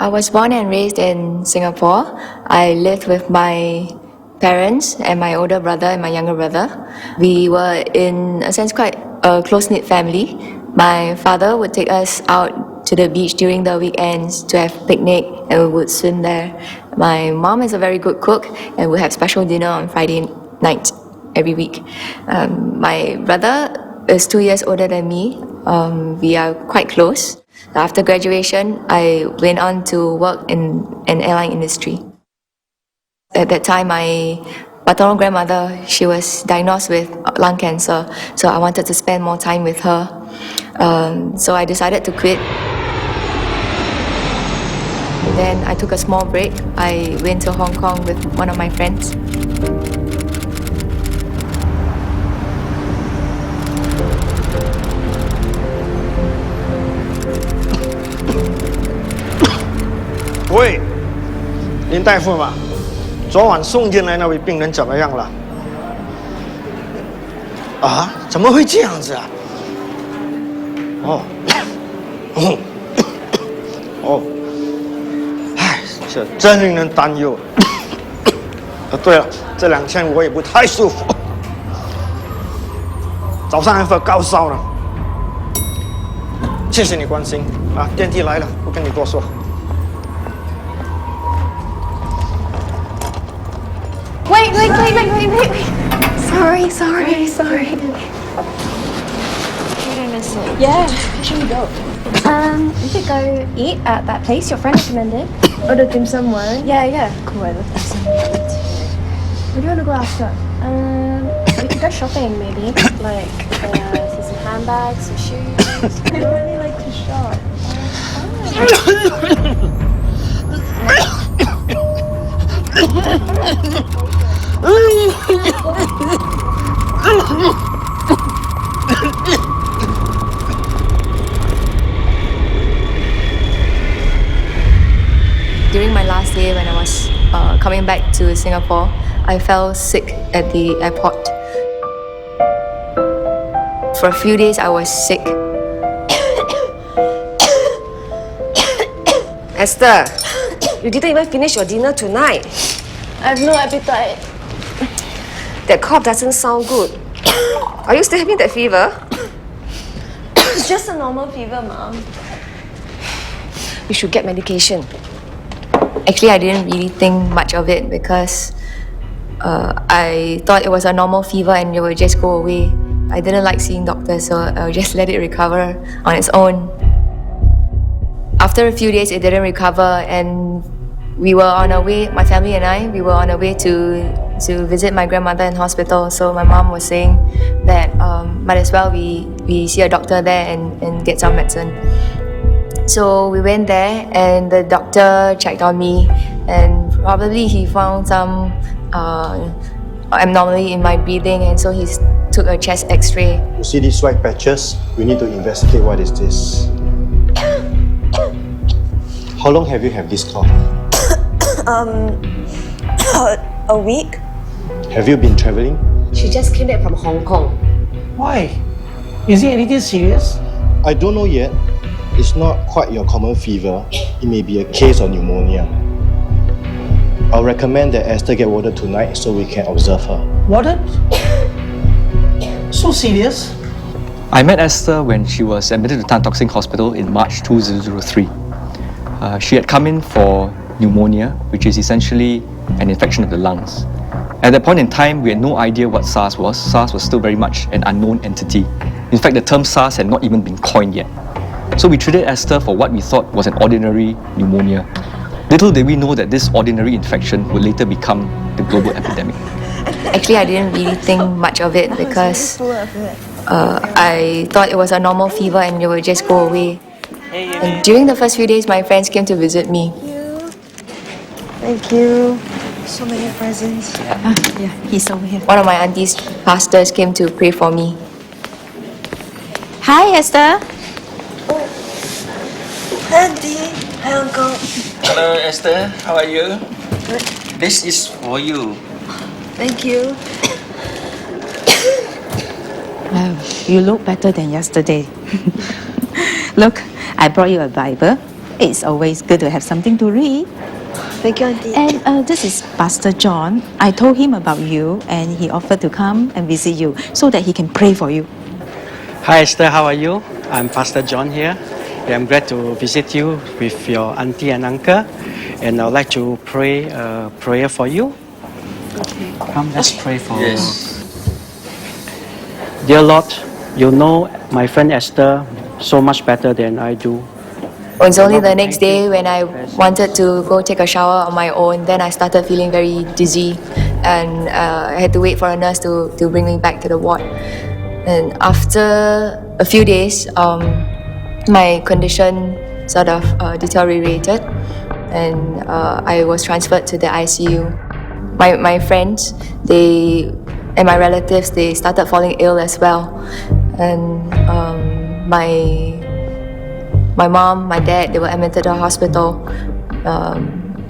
I was born and raised in Singapore. I lived with my parents and my older brother and my younger brother. We were, in a sense, quite a close-knit family. My father would take us out to the beach during the weekends to have picnic, and we would swim there. My mom is a very good cook, and we have special dinner on Friday night every week. My brother is 2 years older than me. We are quite close. After graduation, I went on to work in an airline industry. At that time, my paternal grandmother, she was diagnosed with lung cancer, so I wanted to spend more time with her. So I decided to quit. Then I took a small break. I went to Hong Kong with one of my friends.喂，林大夫嘛，昨晚送进来那位病人怎么样了？啊？怎么会这样子啊？唉，这真令人担忧。对了，这2天我也不太舒服，早上还发高烧呢。谢谢你关心啊，电梯来了，不跟你多说。Wait. Sorry. Did I miss it? Yeah, where should we go? We could go eat at that place your friend recommended. Oh, the dim sum one? Yeah. Cool, I love dim sum. Where do you want to go after? We could go shopping maybe. Like, see some handbags, some shoes. I don't really like to shop. During my last day when I was coming back to Singapore, I fell sick at the airport. For a few days I was sick. Esther, you didn't even finish your dinner tonight. I have no appetite. That cough doesn't sound good. Are you still having that fever? It's just a normal fever, Mom. You should get medication. Actually, I didn't really think much of it because I thought it was a normal fever and it would just go away. I didn't like seeing doctors, so I would just let it recover on its own. After a few days, it didn't recover, and we were on our way, my family and I, we were on our way to visit my grandmother in hospital. So my mom was saying that might as well we see a doctor there and get some medicine. So we went there and the doctor checked on me, and probably he found some abnormality in my breathing, and so he took a chest x-ray. You see these white patches? We need to investigate what is this. How long have you had this cough? A week? Have you been traveling? She just came back from Hong Kong. Why? Is it anything serious? I don't know yet. It's not quite your common fever. It may be a case of pneumonia. I'll recommend that Esther get warded tonight so we can observe her. Warded? So serious? I met Esther when she was admitted to Tan Tock Seng Hospital in March 2003. She had come in for pneumonia, which is essentially an infection of the lungs. At that point in time, we had no idea what SARS was. SARS was still very much an unknown entity. In fact, the term SARS had not even been coined yet. So we treated Esther for what we thought was an ordinary pneumonia. Little did we know that this ordinary infection would later become the global epidemic. Actually, I didn't really think much of it because I thought it was a normal fever and it would just go away. And during the first few days, my friends came to visit me. Thank you. So many presents. Yeah, he's over here. One of my auntie's pastors came to pray for me. Hi, Esther. Auntie. Hi, Uncle. Hello, Esther. How are you? This is for you. Thank you. You look better than yesterday. Look, I brought you a Bible. It's always good to have something to read. Thank you, Auntie. And this is Pastor John. I told him about you and he offered to come and visit you so that he can pray for you. Hi Esther, how are you? I'm Pastor John here. I'm glad to visit you with your auntie and uncle, and I'd like to pray a prayer for you. Okay. Come, let's pray for you. Yes. Dear Lord, you know my friend Esther so much better than I do. It was only the next day when I wanted to go take a shower on my own, then I started feeling very dizzy, and I had to wait for a nurse to bring me back to the ward. And after a few days, my condition sort of deteriorated, and I was transferred to the ICU. My friends, and my relatives, they started falling ill as well, and my mom, my dad, they were admitted to the hospital.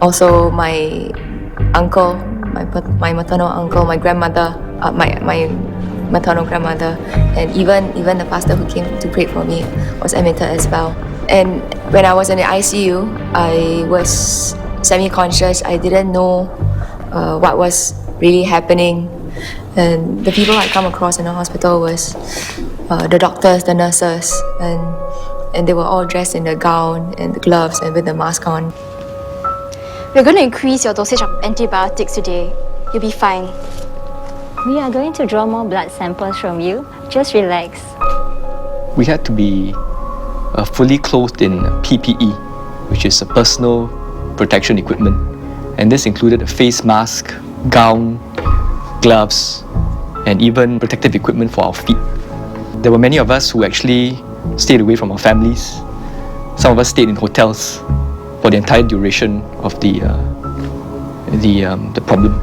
Also, my uncle, my maternal uncle, my grandmother, my maternal grandmother, and even the pastor who came to pray for me was admitted as well. And when I was in the ICU, I was semi-conscious. I didn't know what was really happening. And the people I come across in the hospital was the doctors, the nurses, and they were all dressed in the gown and the gloves and with the mask on. We're going to increase your dosage of antibiotics today. You'll be fine. We are going to draw more blood samples from you. Just relax. We had to be fully clothed in PPE, which is a personal protection equipment. And this included a face mask, gown, gloves, and even protective equipment for our feet. There were many of us who actually stayed away from our families. Some of us stayed in hotels for the entire duration of the problem.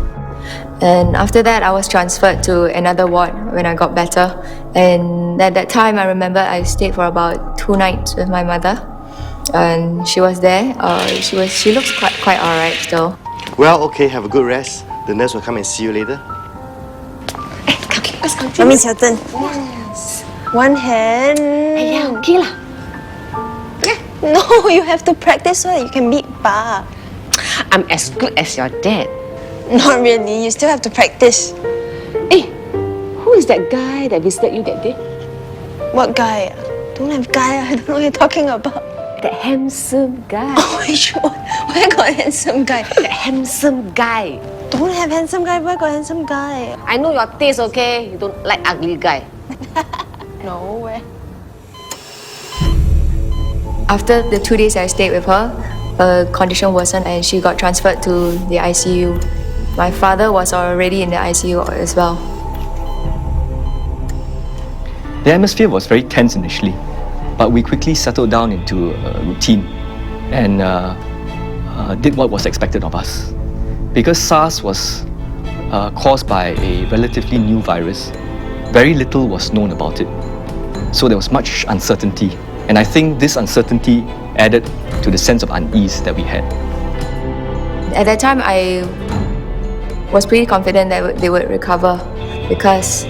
And after that, I was transferred to another ward when I got better. And at that time, I remember I stayed for about 2 nights with my mother, and she was there. She looks quite alright still. Well, okay, have a good rest. The nurse will come and see you later. Mommy, it's your turn. Yes. One hand. Yeah, okay lah. No, you have to practice so that you can beat Pa. I'm as good as your dad. Not really. You still have to practice. Hey, who is that guy that visited you that day? What guy? Don't have guy. I don't know what you're talking about. That handsome guy. Oh my God. Where got handsome guy? That handsome guy. Don't have handsome guy. Where got handsome guy? I know your taste, okay? You don't like ugly guy. No, where? After the 2 days I stayed with her, her condition worsened and she got transferred to the ICU. My father was already in the ICU as well. The atmosphere was very tense initially, but we quickly settled down into a routine and did what was expected of us. Because SARS was caused by a relatively new virus, very little was known about it. So there was much uncertainty, and I think this uncertainty added to the sense of unease that we had. At that time, I was pretty confident that they would recover because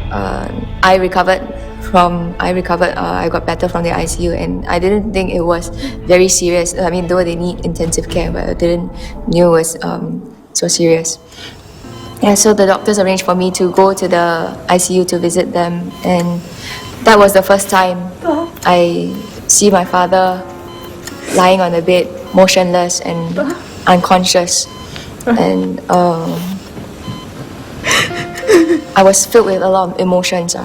I got better from the ICU, and I didn't think it was very serious. I mean, though they need intensive care, but I didn't knew it was so serious. Yeah, so the doctors arranged for me to go to the ICU to visit them, and that was the first time I see my father lying on the bed, motionless and unconscious, and I was filled with a lot of emotions.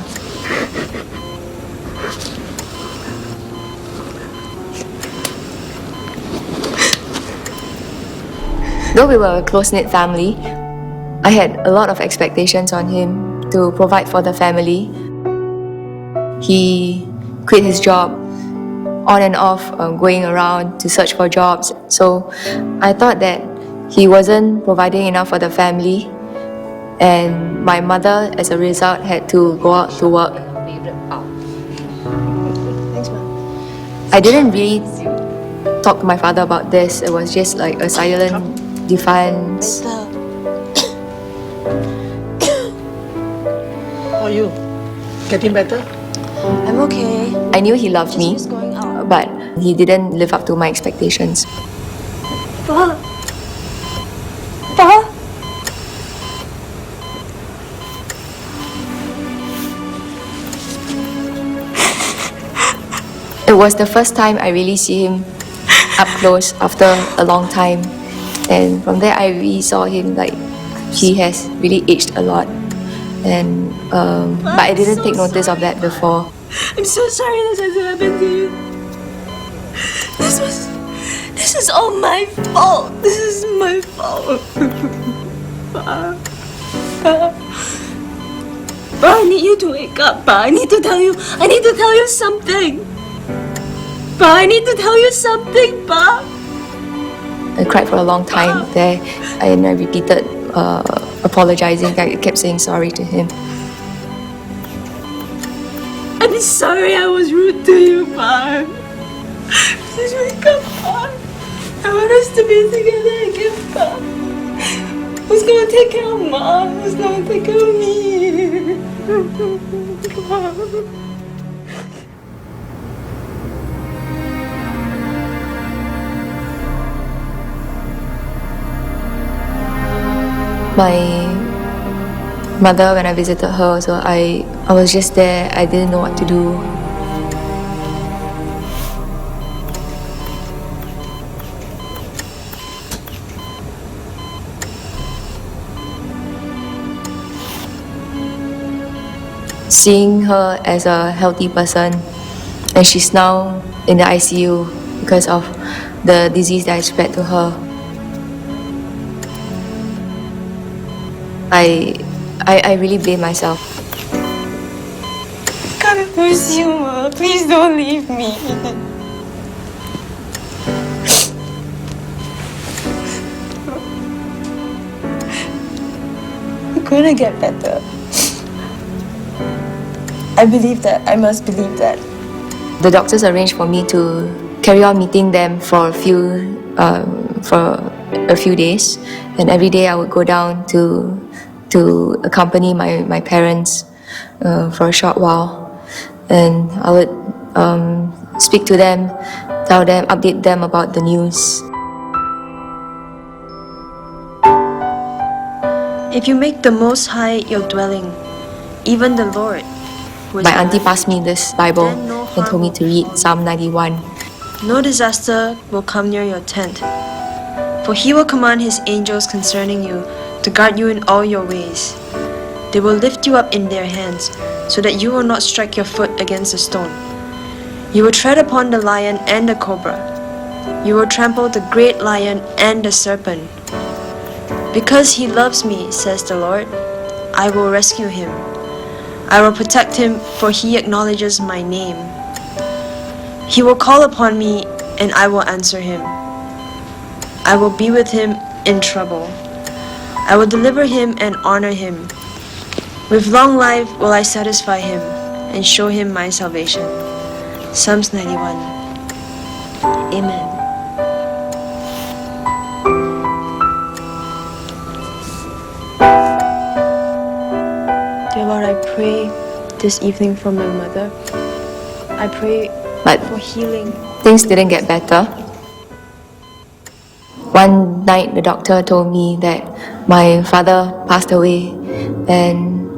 Though we were a close-knit family, I had a lot of expectations on him to provide for the family. He quit his job on and off, going around to search for jobs. So I thought that he wasn't providing enough for the family, and my mother, as a result, had to go out to work. Thanks, Mom. I didn't really talk to my father about this. It was just like a silent defiance. How are you? Getting better? I'm okay. I knew he loved me, Just going out. but He didn't live up to my expectations. Pa! Pa! It was the first time I really see him up close after a long time. And from there, I really saw him like he has really aged a lot. And but I didn't take notice of that before. I'm so sorry this has happened to you. This is all my fault. This is my fault. Pa. Pa, I need you to wake up, Pa. I need to tell you something. Pa, I need to tell you something, Pa. I cried for a long time there, and I repeated apologizing. I kept saying sorry to him. I'm sorry I was rude to you, Pa. Please wake up, Pa. I want us to be together again, Pa. Who's gonna take care of Mom? Who's gonna take care of me? Pa. My mother, when I visited her, so I was just there. I didn't know what to do. Seeing her as a healthy person, and she's now in the ICU because of the disease that I spread to her. I really blame myself. God bless you, Ma. Please don't leave me. I'm gonna get better. I believe that. I must believe that. The doctors arranged for me to carry on meeting them for a few days, and every day I would go down to accompany my parents for a short while, and I would speak to them, tell them, update them about the news. If you make the Most High your dwelling, even the Lord, who is My your auntie refuge, passed me this Bible then no and told me harm to read Psalm 91. No disaster will come near your tent, for he will command his angels concerning you to guard you in all your ways. They will lift you up in their hands, so that you will not strike your foot against a stone. You will tread upon the lion and the cobra. You will trample the great lion and the serpent. Because he loves me, says the Lord, I will rescue him. I will protect him, for he acknowledges my name. He will call upon me, and I will answer him. I will be with him in trouble. I will deliver him and honor him. With long life will I satisfy him and show him my salvation. Psalms 91. Amen. Dear Lord, I pray this evening for my mother. I pray But for healing. things didn't get better. One night, the doctor told me that my father passed away and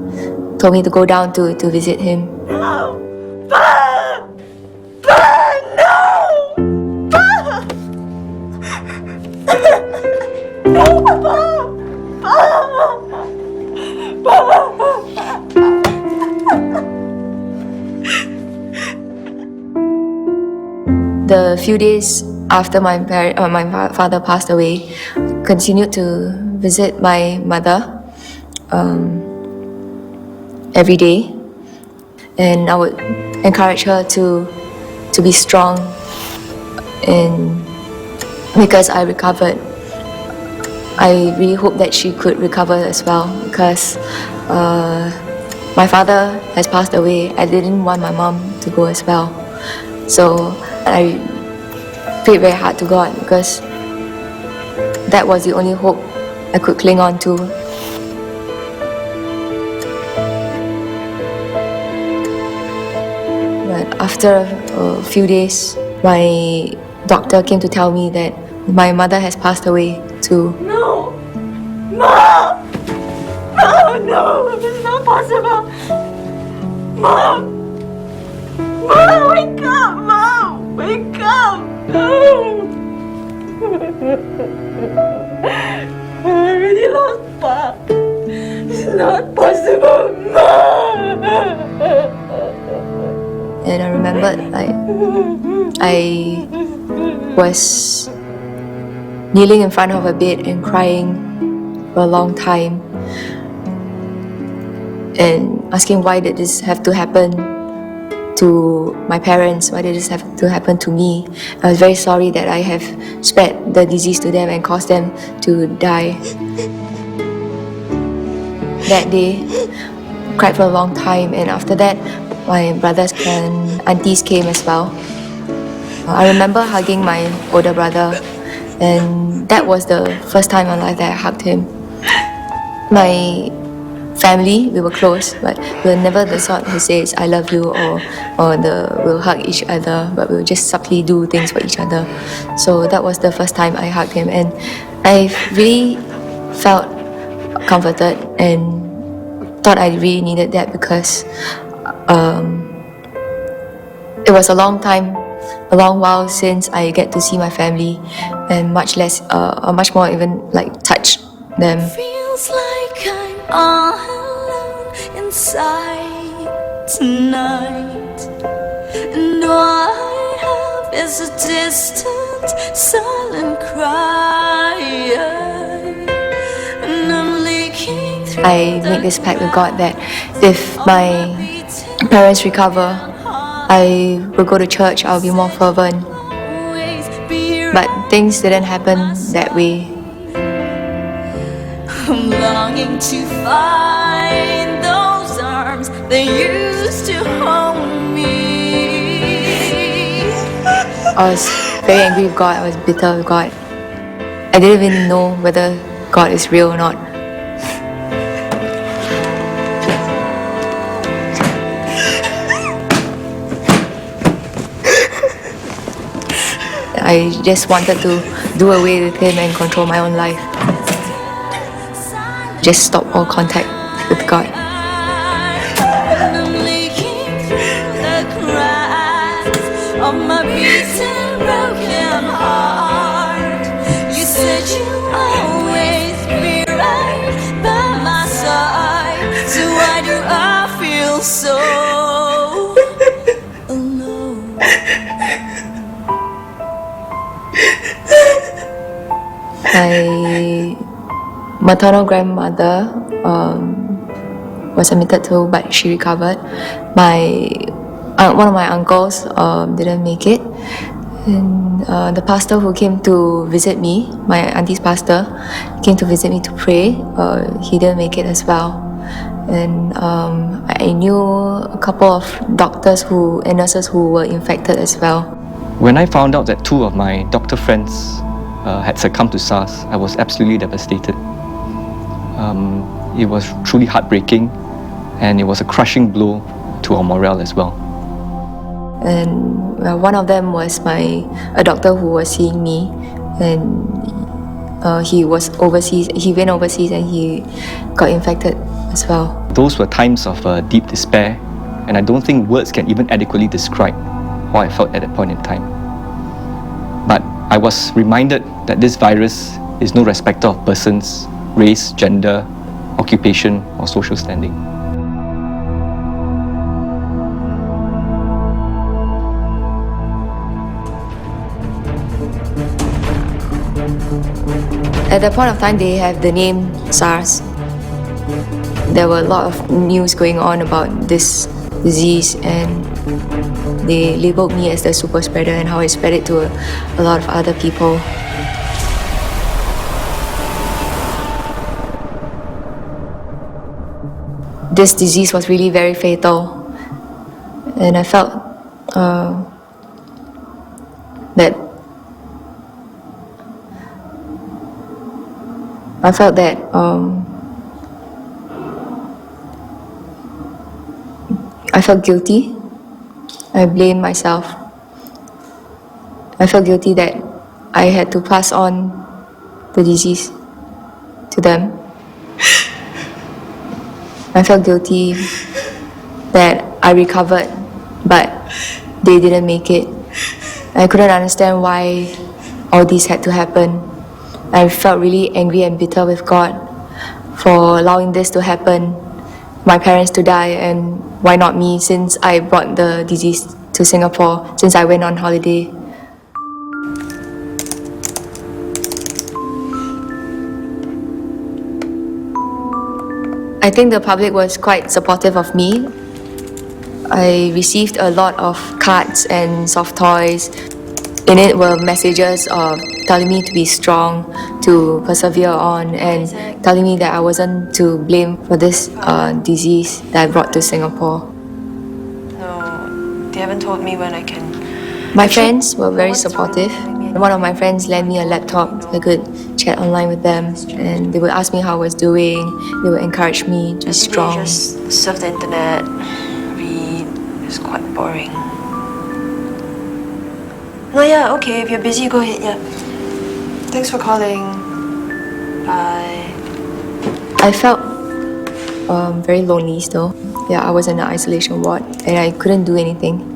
told me to go down to visit him. No! Pa! Pa! No! Pa! No, Pa! The few days after my father passed away, continued to visit my mother every day, and I would encourage her to be strong, and because I recovered, I really hope that she could recover as well, because my father has passed away. I didn't want my mom to go as well, so I prayed very hard to God, because that was the only hope I could cling on to. But after a few days, my doctor came to tell me that my mother has passed away too. No! Mom! Mom, no! It's not possible! Mom! Mom, wake up! Mom! Wake up! No! I already lost Pop. It's not possible, Mom! And I remembered, I was kneeling in front of a bed and crying for a long time and asking why did this have to happen to my parents, why did this have to happen to me. I was very sorry that I have spread the disease to them and caused them to die. That day, I cried for a long time, and after that my brothers and aunties came as well. I remember hugging my older brother, and that was the first time in my life that I hugged him. My family, we were close, but we were never the sort who says I love you or we'll hug each other, but we'll just subtly do things for each other. So that was the first time I hugged him, and I really felt comforted and thought I really needed that because it was a long while since I get to see my family and much more even like touch them. Feels like I'm all alone inside tonight, and all I have is a distant, silent cry, and I'm leaking through. I make this pact with God that if my parents recover, I will go to church, I'll be more fervent. But things didn't happen that way. I'm longing to find those arms that used to hold me. I was very angry with God, I was bitter with God. I didn't even know whether God is real or not. I just wanted to do away with him and control my own life. Just stop all contact with God. I'm leaking through the cracks of my beating, broken heart. You said you'll always be right by my side, so why do I feel so alone? My maternal grandmother was admitted to, but she recovered. One of my uncles didn't make it, and the pastor who came to visit me, my auntie's pastor, came to visit me to pray. He didn't make it as well, and I knew a couple of doctors and nurses who were infected as well. When I found out that 2 of my doctor friends had succumbed to SARS, I was absolutely devastated. It was truly heartbreaking, and it was a crushing blow to our morale as well. And one of them was a doctor who was seeing me, and he was overseas. He went overseas and he got infected as well. Those were times of deep despair, and I don't think words can even adequately describe how I felt at that point in time. But I was reminded that this virus is no respecter of persons, race, gender, occupation, or social standing. At that point of time, they have the name SARS. There were a lot of news going on about this disease, and they labeled me as the super spreader and how I spread it to a lot of other people. This disease was really very fatal, and I felt that I felt guilty. I blamed myself. I felt guilty that I had to pass on the disease to them. I felt guilty that I recovered, but they didn't make it. I couldn't understand why all this had to happen. I felt really angry and bitter with God for allowing this to happen, my parents to die, and why not me, since I brought the disease to Singapore, since I went on holiday. I think the public was quite supportive of me. I received a lot of cards and soft toys. In it were messages of telling me to be strong, to persevere on, and telling me that I wasn't to blame for this disease that I brought to Singapore. No, they haven't told me when I can. My friends were very supportive. One of my friends lent me a laptop so I could chat online with them, and they would ask me how I was doing. They would encourage me to be strong. Just surf the internet, read. It's quite boring. No, yeah, okay. If you're busy, go ahead. Yeah. Thanks for calling. Bye. I felt very lonely still. Yeah, I was in an isolation ward and I couldn't do anything.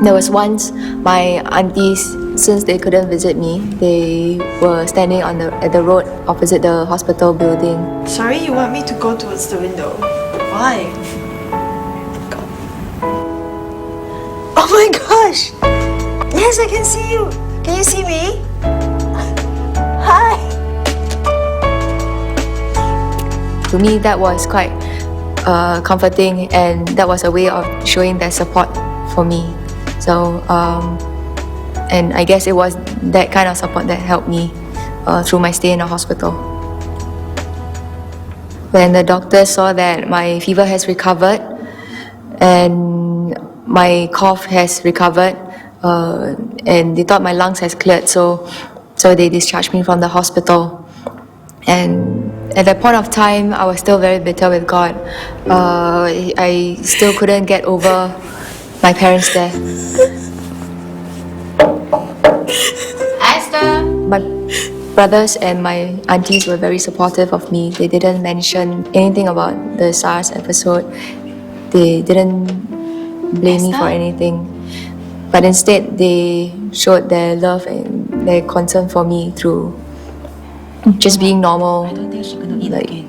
There was once my aunties, since they couldn't visit me, they were standing at the road opposite the hospital building. Sorry, you want me to go towards the window? Why? Go. Oh my gosh! Yes, I can see you. Can you see me? Hi. To me, that was quite comforting, and that was a way of showing their support for me. So, and I guess it was that kind of support that helped me through my stay in the hospital. When the doctor saw that my fever has recovered and my cough has recovered, and they thought my lungs has cleared, so they discharged me from the hospital. And at that point of time, I was still very bitter with God. I still couldn't get over my parents' death. Esther! My brothers and my aunties were very supportive of me. They didn't mention anything about the SARS episode. They didn't blame me for anything. But instead, they showed their love and their concern for me through just being normal.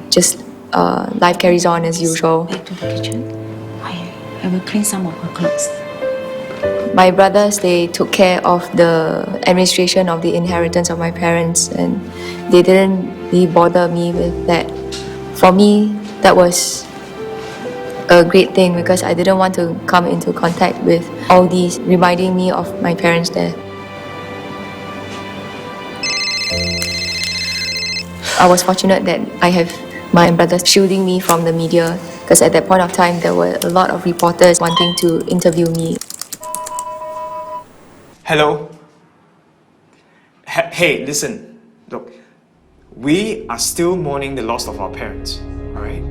Just life carries on as usual. Back to the kitchen. I will clean some of her clothes. My brothers, they took care of the administration of the inheritance of my parents, and they didn't really bother me with that. For me, that was a great thing because I didn't want to come into contact with all these reminding me of my parents' death. I was fortunate that I have my brothers shielding me from the media, because at that point of time there were a lot of reporters wanting to interview me. Hello? Hey, listen. Look, we are still mourning the loss of our parents, alright?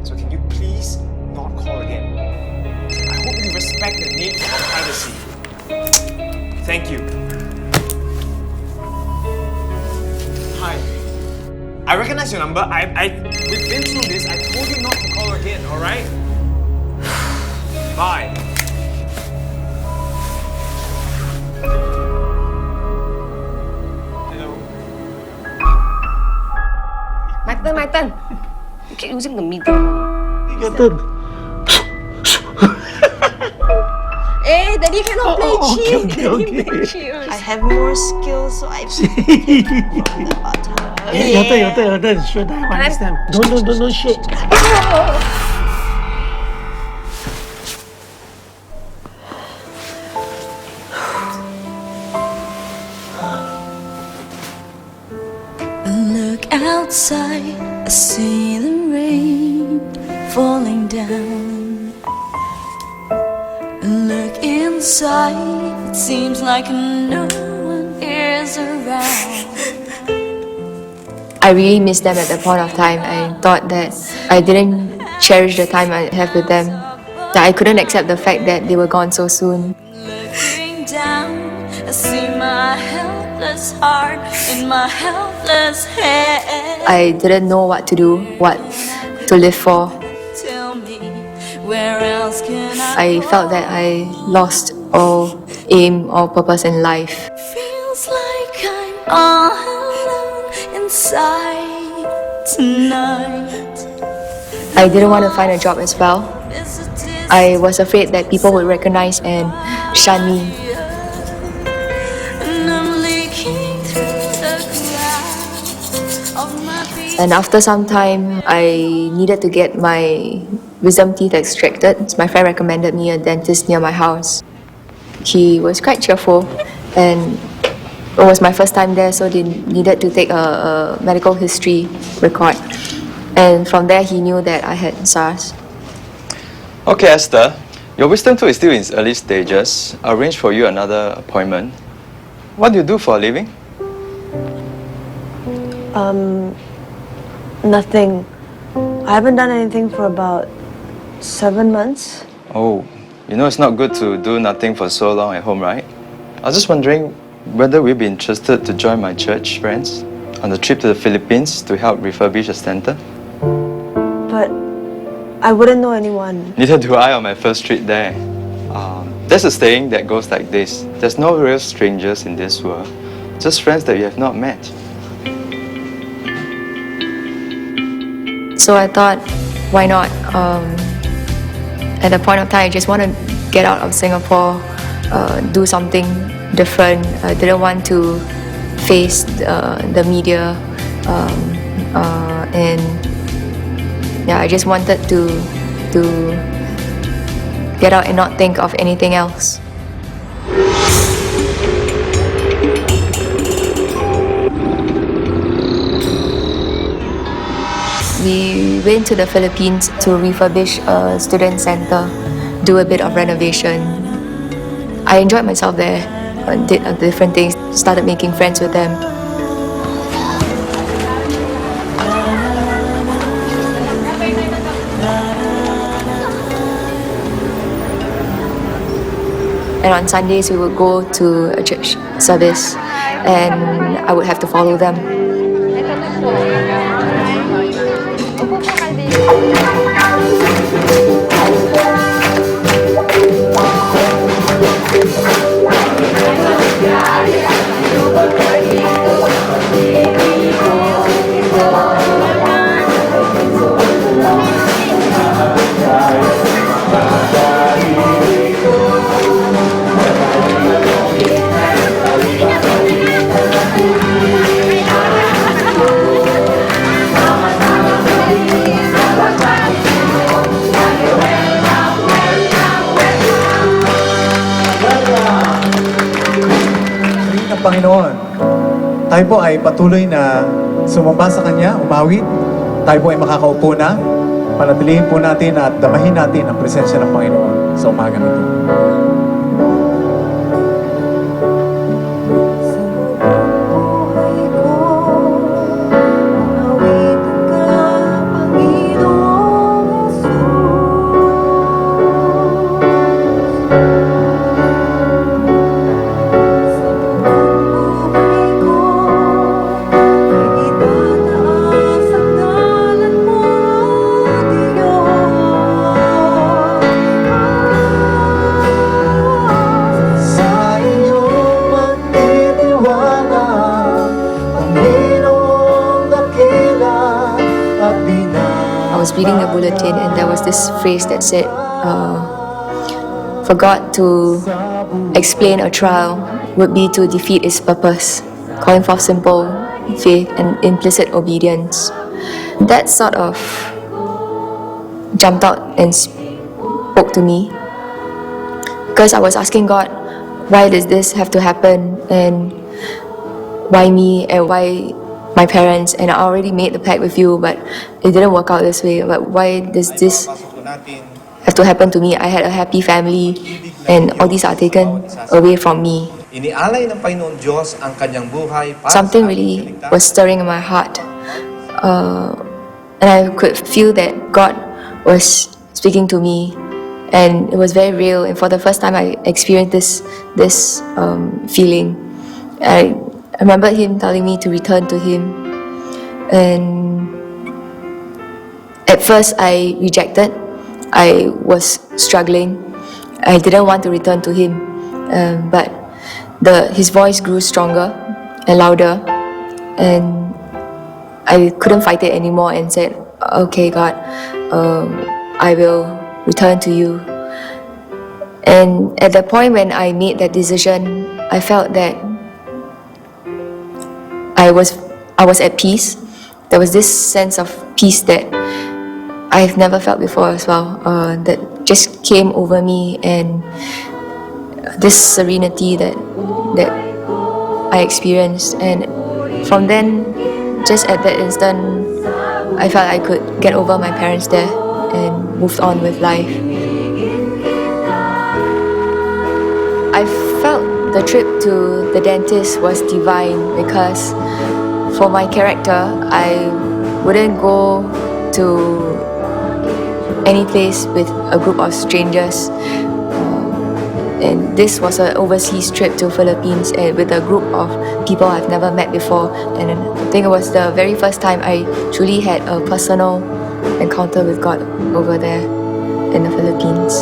So can you please not call again? I hope you respect the need for privacy. Thank you. Hi. I recognize your number. We've been through this. I told you not to call again, alright? Bye. My turn. You keep using the middle. Your turn. Hey, Daddy cannot play cheat. Okay. Play cheat. I have more skills, so I. Your turn. Sure, I understand. Don't shake. Look outside, I see the rain falling down. Look inside, it seems like no one is around. I really missed them at that point of time. I thought that I didn't cherish the time I have with them. that I couldn't accept the fact that they were gone so soon. Looking down, I see my helpless heart in my helpless head. I didn't know what to do, what to live for. Tell me, where else can I I felt that I lost all aim or purpose in life. Feels like I'm all alone inside tonight. I didn't want to find a job as well. I was afraid that people would recognize and shun me. And I'm leaking through the cracks of my feet. And after some time, I needed to get my wisdom teeth extracted. My friend recommended me a dentist near my house. He was quite cheerful, and it was my first time there, so they needed to take a medical history record. And from there, he knew that I had SARS. Okay, Esther, your wisdom tooth is still in its early stages. I'll arrange for you another appointment. What do you do for a living? Nothing. I haven't done anything for about 7 months. Oh, you know it's not good to do nothing for so long at home, right? I was just wondering whether we'd be interested to join my church friends on a trip to the Philippines to help refurbish a center. But I wouldn't know anyone. Neither do I on my first trip there. There's a saying that goes like this: there's no real strangers in this world, just friends that you have not met. So I thought, why not? At the point of time, I just want to get out of Singapore, do something different. I didn't want to face the media, and yeah, I just wanted to get out and not think of anything else. We went to the Philippines to refurbish a student center, do a bit of renovation. I enjoyed myself there, did different things, started making friends with them. And on Sundays we would go to a church service and I would have to follow them. Panginoon, tayo po ay patuloy na sumamba sa Kanya, umawit. Tayo po ay makakaupo na. Panatilihin po natin at damahin natin ang presensya ng Panginoon sa umagang ito. I was reading the bulletin and there was this phrase that said, for God to explain a trial would be to defeat its purpose, calling for simple faith and implicit obedience. That sort of jumped out and spoke to me because I was asking God, why does this have to happen, and why me, and why my parents, and I already made the pact with you, but it didn't work out this way. But why does this have to happen to me? I had a happy family, and all these are taken away from me. Inialay ng Panginoon Diyos ang kanyang buhay para Something really was stirring in my heart, and I could feel that God was speaking to me and it was very real. And for the first time, I experienced this feeling. I remember him telling me to return to him, and at first I rejected. I was struggling. I didn't want to return to him, but his voice grew stronger and louder, and I couldn't fight it anymore and said, "Okay, God, I will return to you." And at the point when I made that decision, I felt that I was at peace. There was this sense of peace that I've never felt before as well, that just came over me, and this serenity that I experienced. And from then, just at that instant, I felt I could get over my parents' death and moved on with life. I felt the trip to the dentist was divine because for my character, I wouldn't go to any place with a group of strangers. And this was an overseas trip to Philippines and with a group of people I've never met before. And I think it was the very first time I truly had a personal encounter with God over there in the Philippines.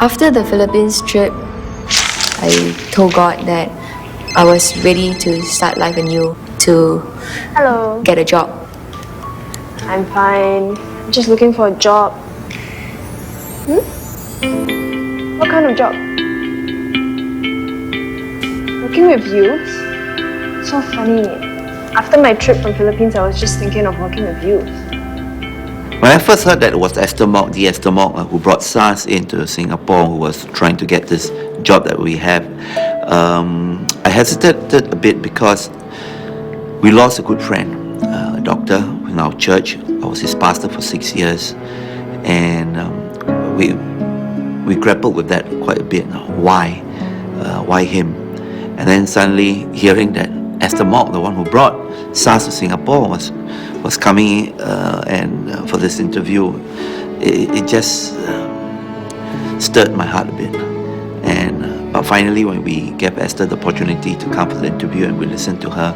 After the Philippines trip, I told God that I was ready to start life anew, to Hello. get a job. I'm fine. I'm just looking for a job. What kind of job? Working with youths? So funny. After my trip from Philippines, I was just thinking of working with youths. When I first heard that it was Esther Mok, the Esther Mok who brought SARS into Singapore, who was trying to get this job that we have, I hesitated a bit because we lost a good friend, a doctor in our church. I was his pastor for 6 years, and we grappled with that quite a bit. Why him? And then suddenly hearing that Esther Mok, the one who brought SARS to Singapore, was coming and for this interview, it just stirred my heart a bit. But finally, when we gave Esther the opportunity to come for the interview and we listened to her,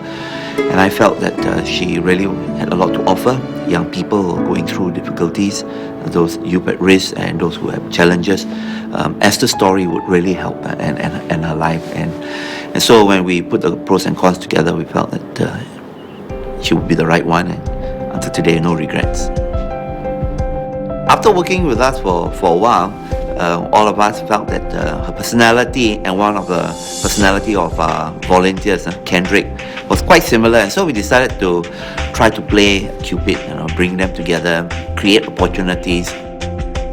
and I felt that she really had a lot to offer young people who are going through difficulties, those youth at risk and those who have challenges. Esther's story would really help and her life. And so when we put the pros and cons together, we felt that she would be the right one, and until today, no regrets. After working with us for a while, all of us felt that her personality and one of the personality of volunteers, Kendrick, was quite similar, and so we decided to try to play Cupid, bring them together, create opportunities.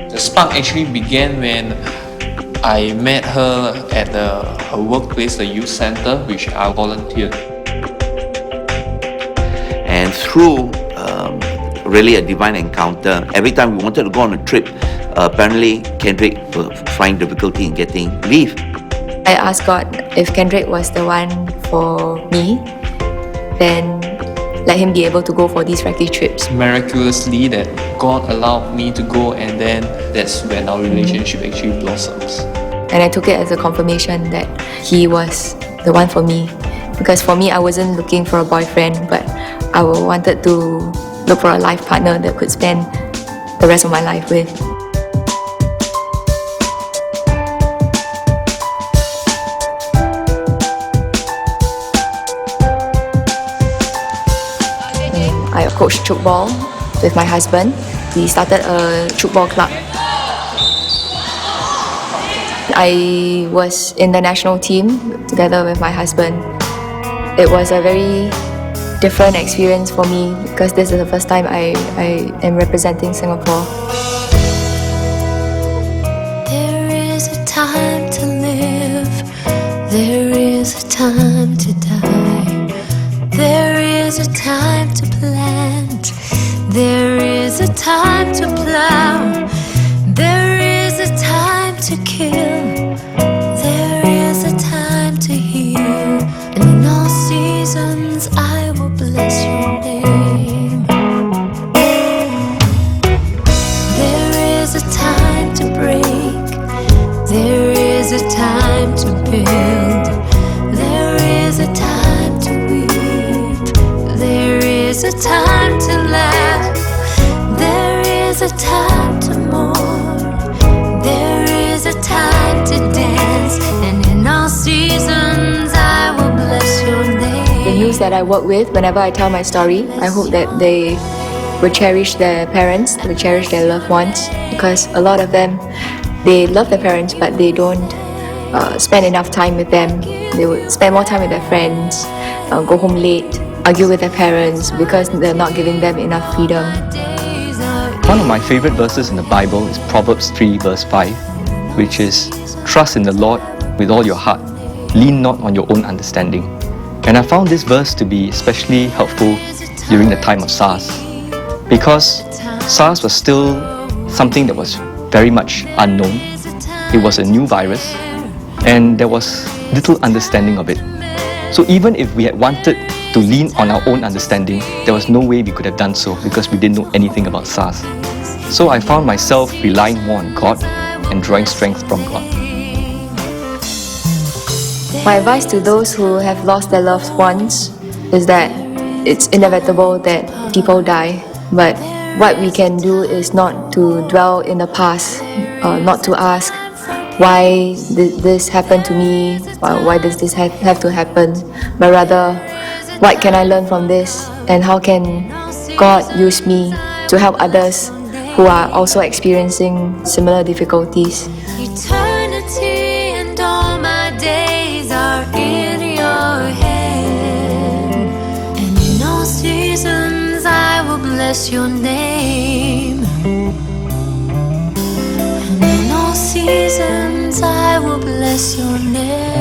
The spark actually began when I met her at her workplace, the youth center, which I volunteered. And through really a divine encounter, every time we wanted to go on a trip, apparently Kendrick would find difficulty in getting leave. I asked God if Kendrick was the one for me, then let him be able to go for these recce trips. Miraculously, that God allowed me to go, and then that's when our relationship actually blossoms. And I took it as a confirmation that he was the one for me. Because for me, I wasn't looking for a boyfriend, but I wanted to look for a life partner that could spend the rest of my life with. I coached tchoukball with my husband. We started a tchoukball club. I was in the national team together with my husband. It was a very different experience for me because this is the first time I am representing Singapore. There is a time to live, there is a time to die, there is a time to plant, there is a time to plow, there is a time to kill, there is a time to heal, and in all seasons I will bless your name. time to build. There is a time to weep. There is a time to laugh. There is a time to mourn. There is a time to dance. And in all seasons I will bless your name. The youth that I work with, whenever I tell my story, I hope that they will cherish their parents, will cherish their loved ones, because a lot of them, they love their parents but they don't spend enough time with them. They would spend more time with their friends, go home late, argue with their parents because they're not giving them enough freedom. One of my favorite verses in the Bible is Proverbs 3 verse 5, which is, "Trust in the Lord with all your heart, lean not on your own understanding." And I found this verse to be especially helpful during the time of SARS, because SARS was still something that was very much unknown. It was a new virus and there was little understanding of it. So even if we had wanted to lean on our own understanding, there was no way we could have done so because we didn't know anything about SARS. So I found myself relying more on God and drawing strength from God. My advice to those who have lost their loved ones is that it's inevitable that people die, but what we can do is not to dwell in the past, not to ask why did this happen to me, why does this have to happen, but rather what can I learn from this and how can God use me to help others who are also experiencing similar difficulties. Eternity and all my days are in your hand. And in all seasons I will bless your name. And in all seasons I will bless your name.